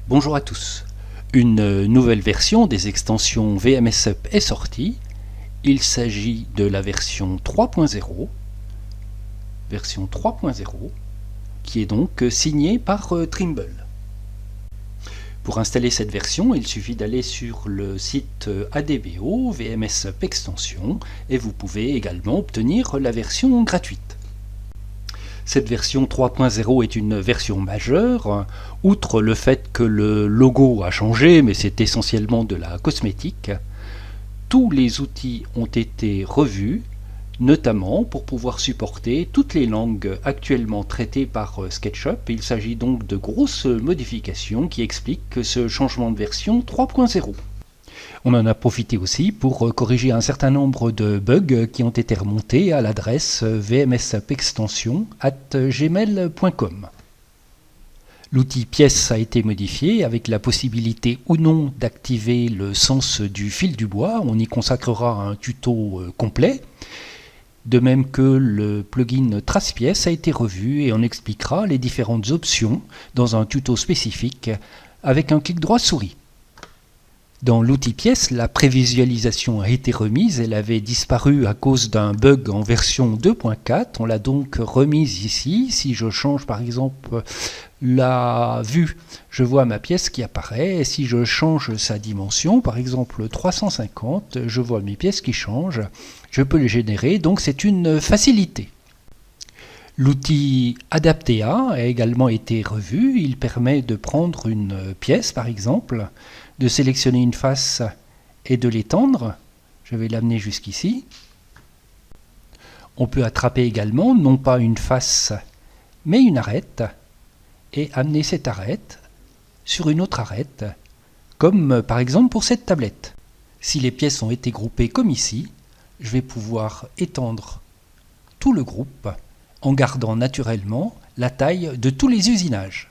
Bonjour à tous. Une nouvelle version des extensions VMSUP est sortie. Il s'agit de la version 3.0, qui est donc signée par Trimble. Pour installer cette version, il suffit d'aller sur le site ADBO VMSUP Extension et vous pouvez également obtenir la version gratuite. Cette version 3.0 est une version majeure, outre le fait que le logo a changé, mais c'est essentiellement de la cosmétique. Tous les outils ont été revus, notamment pour pouvoir supporter toutes les langues actuellement traitées par SketchUp. Il s'agit donc de grosses modifications qui expliquent ce changement de version 3.0. On en a profité aussi pour corriger un certain nombre de bugs qui ont été remontés à l'adresse vmsupextension@gmail.com. L'outil pièce a été modifié avec la possibilité ou non d'activer le sens du fil du bois. On y consacrera un tuto complet. De même que le plugin Trace Pièce a été revu et on expliquera les différentes options dans un tuto spécifique avec un clic droit souris. Dans l'outil pièce, la prévisualisation a été remise, elle avait disparu à cause d'un bug en version 2.4, on l'a donc remise ici. Si je change par exemple la vue, je vois ma pièce qui apparaît, et si je change sa dimension, par exemple 350, je vois mes pièces qui changent, je peux les générer, donc c'est une facilité. L'outil Adaptea a également été revu, il permet de prendre une pièce par exemple, de sélectionner une face et de l'étendre. Je vais l'amener jusqu'ici. On peut attraper également, non pas une face, mais une arête, et amener cette arête sur une autre arête, comme par exemple pour cette tablette. Si les pièces ont été groupées comme ici, je vais pouvoir étendre tout le groupe en gardant naturellement la taille de tous les usinages.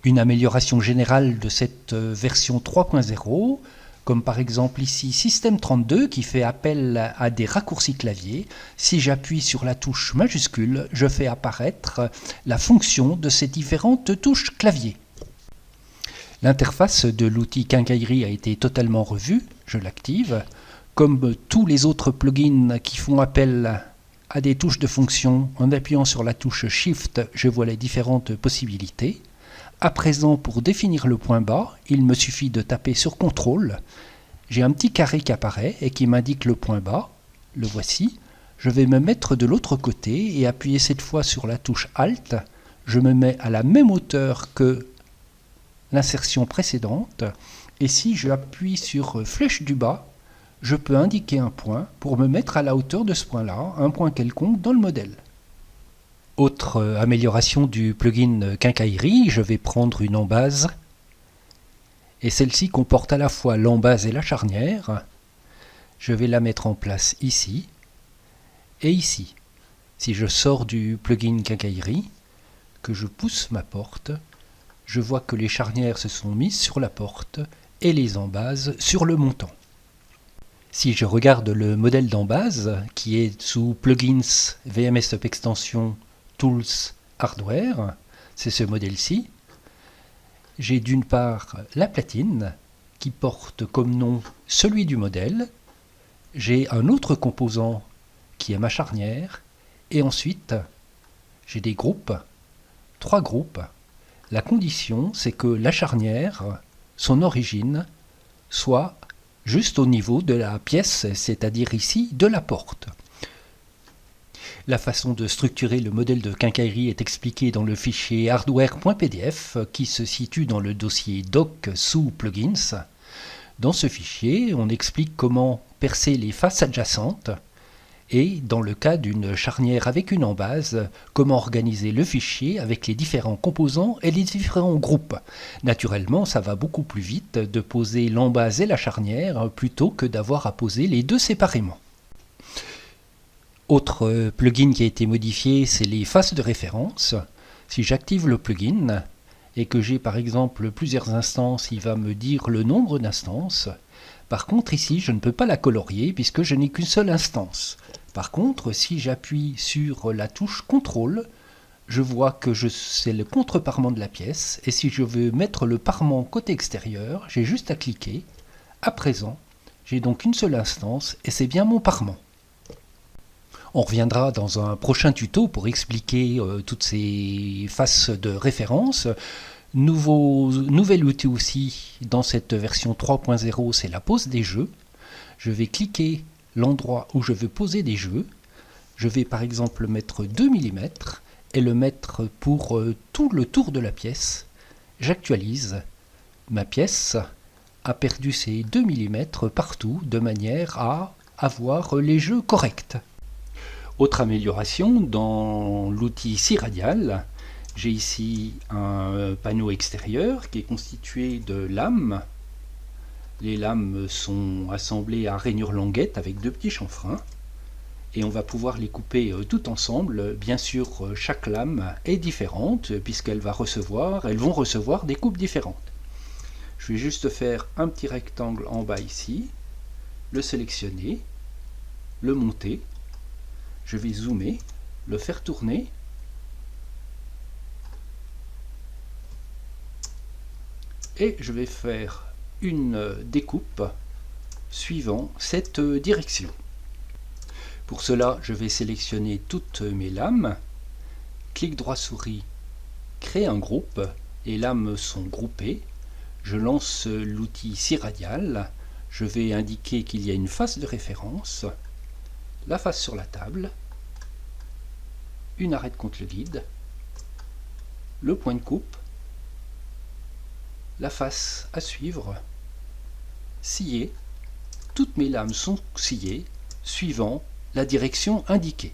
Une amélioration générale de cette version 3.0, comme par exemple ici Système 32 qui fait appel à des raccourcis clavier. Si j'appuie sur la touche majuscule, je fais apparaître la fonction de ces différentes touches clavier. L'interface de l'outil Quincaillerie a été totalement revue, je l'active. Comme tous les autres plugins qui font appel à des touches de fonction, en appuyant sur la touche Shift, je vois les différentes possibilités. À présent, pour définir le point bas, il me suffit de taper sur CTRL. J'ai un petit carré qui apparaît et qui m'indique le point bas. Le voici. Je vais me mettre de l'autre côté et appuyer cette fois sur la touche Alt. Je me mets à la même hauteur que l'insertion précédente. Et si j'appuie sur flèche du bas, je peux indiquer un point pour me mettre à la hauteur de ce point-là, un point quelconque dans le modèle. Autre amélioration du plugin Quincaillerie, je vais prendre une embase et celle-ci comporte à la fois l'embase et la charnière. Je vais la mettre en place ici et ici. Si je sors du plugin Quincaillerie, que je pousse ma porte, je vois que les charnières se sont mises sur la porte et les embases sur le montant. Si je regarde le modèle d'embase qui est sous Plugins VMSUP Extension Tools Hardware, c'est ce modèle-ci. J'ai d'une part la platine qui porte comme nom celui du modèle. J'ai un autre composant qui est ma charnière. Et ensuite, j'ai des groupes, 3 groupes. La condition, c'est que la charnière, son origine, soit juste au niveau de la pièce, c'est-à-dire ici, de la porte. La façon de structurer le modèle de quincaillerie est expliquée dans le fichier hardware.pdf qui se situe dans le dossier doc sous plugins. Dans ce fichier, on explique comment percer les faces adjacentes et, dans le cas d'une charnière avec une embase, comment organiser le fichier avec les différents composants et les différents groupes. Naturellement, ça va beaucoup plus vite de poser l'embase et la charnière plutôt que d'avoir à poser les deux séparément. Autre plugin qui a été modifié, c'est les faces de référence. Si j'active le plugin et que j'ai par exemple plusieurs instances, il va me dire le nombre d'instances. Par contre ici, je ne peux pas la colorier puisque je n'ai qu'une seule instance. Par contre, si j'appuie sur la touche CTRL, je vois que c'est le contre-parement de la pièce, et si je veux mettre le parement côté extérieur, j'ai juste à cliquer. À présent, j'ai donc une seule instance, et c'est bien mon parement. On reviendra dans un prochain tuto pour expliquer toutes ces faces de référence. Nouvel outil aussi dans cette version 3.0, c'est la pose des jeux. Je vais cliquer l'endroit où je veux poser des jeux. Je vais par exemple mettre 2 mm et le mettre pour tout le tour de la pièce. J'actualise. Ma pièce a perdu ses 2 mm partout de manière à avoir les jeux corrects. Autre amélioration, dans l'outil scie radiale, j'ai ici un panneau extérieur qui est constitué de lames. Les lames sont assemblées à rainure languette avec 2 petits chanfreins. Et on va pouvoir les couper tout ensemble. Bien sûr, chaque lame est différente puisqu'elles vont recevoir des coupes différentes. Je vais juste faire un petit rectangle en bas ici, le sélectionner, le monter. Je vais zoomer, le faire tourner. Et je vais faire une découpe suivant cette direction. Pour cela, je vais sélectionner toutes mes lames, clic droit souris, créer un groupe, les lames sont groupées, je lance l'outil scie radiale, je vais indiquer qu'il y a une face de référence, la face sur la table, une arête contre le guide, le point de coupe, la face à suivre, scier, toutes mes lames sont sciées, suivant la direction indiquée.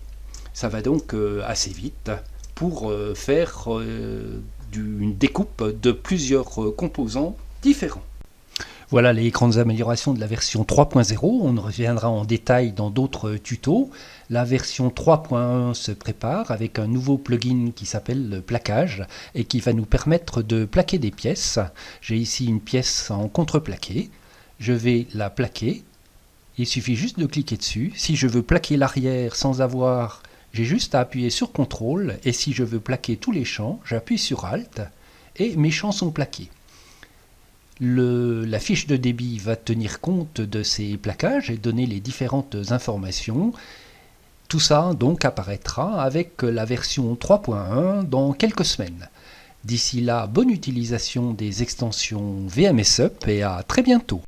Ça va donc assez vite pour faire une découpe de plusieurs composants différents. Voilà les grandes améliorations de la version 3.0. On reviendra en détail dans d'autres tutos. La version 3.1 se prépare avec un nouveau plugin qui s'appelle le plaquage et qui va nous permettre de plaquer des pièces. J'ai ici une pièce en contreplaqué. Je vais la plaquer. Il suffit juste de cliquer dessus. Si je veux plaquer l'arrière sans avoir, j'ai juste à appuyer sur CTRL. Et si je veux plaquer tous les champs, j'appuie sur ALT et mes champs sont plaqués. La fiche de débit va tenir compte de ces plaquages et donner les différentes informations. Tout ça donc apparaîtra avec la version 3.1 dans quelques semaines. D'ici là, bonne utilisation des extensions VMSUP et à très bientôt.